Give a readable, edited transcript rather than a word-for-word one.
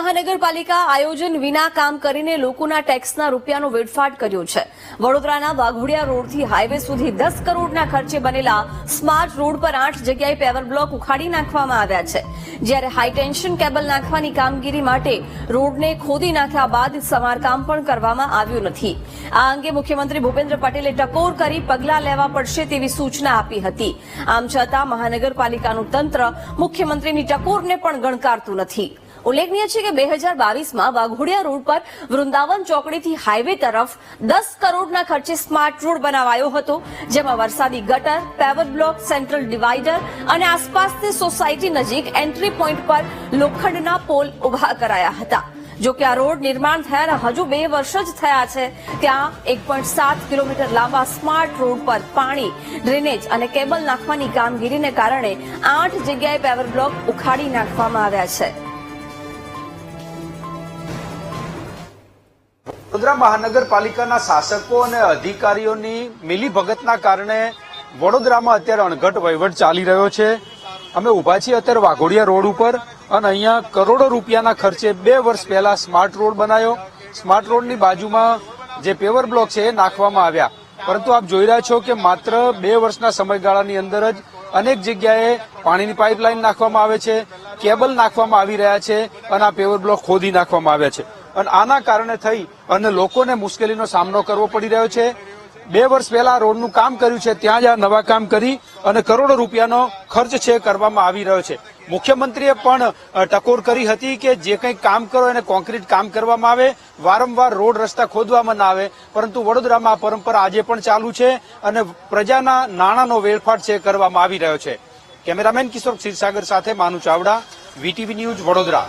મહાનગરપાલિકા આયોજન વિના કામ કરીને લોકોના ટેક્સના રૂપિયાનો વેડફાટ કર્યો છે। વડોદરાના વાઘોડિયા રોડથી હાઈવે સુધી 10 કરોડના ખર્ચે બનેલા સ્માર્ટ રોડ પર 8 જગ્યાએ પેવર બ્લોક ઉખાડી નાખવામાં આવ્યા છે, જ્યારે હાઈ ટેન્શન કેબલ નાખવાની કામગીરી માટે રોડને ખોદી નાખ્યા બાદ સમારકામ પણ કરવામાં આવ્યું નથી। આ અંગે મુખ્યમંત્રી ભૂપેન્દ્ર પટેલે ટકોર કરી પગલાં લેવા પડશે તેવી સૂચના આપી હતી। આમ છતાં મહાનગરપાલિકાનું તંત્ર મુખ્યમંત્રીની ટકોરને પણ ગણકારતું નથી। ઉલ્લેખનીય છે કે 2022માં વાઘોડિયા રોડ પર વૃંદાવન ચોકડીથી હાઈવે તરફ 10 કરોડના ખર્ચે સ્માર્ટ રોડ બનાવાયો હતો, જેમાં વરસાદી ગટર, પેવર બ્લોક, સેન્ટ્રલ ડિવાઈડર અને આસપાસની સોસાયટી નજીક એન્ટ્રી પોઈન્ટ પર લોખંડના પોલ ઉભા કરાયા હતા। જો કે આ રોડ નિર્માણ થયાના હજુ 2 વર્ષ જ થયા છે, ત્યાં 1.7 કિલોમીટર લાંબા સ્માર્ટ રોડ પર પાણી, ડ્રેનેજ અને કેબલ નાખવાની કામગીરીને કારણે 8 જગ્યાએ પેવર બ્લોક ઉખાડી નાખવામાં આવ્યા છે। વડોદરા મહાનગરપાલિકાના શાસકો અને અધિકારીઓની મિલીભગતના કારણે વડોદરામાં અત્યારે અણઘટ વહીવટ ચાલી રહ્યો છે। અમે ઉભા છીએ અત્યારે વાઘોડિયા રોડ ઉપર અને અહીંયા કરોડો રૂપિયાના ખર્ચે 2 વર્ષ પહેલા સ્માર્ટ રોડ બનાવ્યો। સ્માર્ટ રોડની બાજુમાં જે પેવર બ્લોક છે એ નાખવામાં આવ્યા, પરંતુ આપ જોઈ રહ્યા છો કે માત્ર 2 વર્ષના સમયગાળાની અંદર જ અનેક જગ્યાએ પાણીની પાઇપલાઇન નાખવામાં આવે છે, કેબલ નાખવામાં આવી રહ્યા છે અને આ પેવર બ્લોક ખોદી નાખવામાં આવ્યા છે અને આના કારણે થઈ અને લોકોને મુશ્કેલીનો સામનો કરવો પડી રહ્યો છે। 2 વર્ષ પહેલા રોડનું કામ કર્યું છે, ત્યાં જ આ નવા કામ કરી અને કરોડો રૂપિયાનો ખર્ચ છે કરવામાં આવી રહ્યો છે। મુખ્યમંત્રીએ પણ ટકોર કરી હતી કે જે કંઈ કામ કરો એને કોન્ક્રીટ કામ કરવામાં આવે, વારંવાર રોડ રસ્તા ખોદવામાં ના આવે, પરંતુ વડોદરામાં આ પરંપરા આજે પણ ચાલુ છે અને પ્રજાના નાણાંનો વેડફાટ છે કરવામાં આવી રહ્યો છે। કેમેરામેન કિશોર ક્ષીરસાગર સાથે માનુ ચાવડા, વીટીવી ન્યૂઝ, વડોદરા।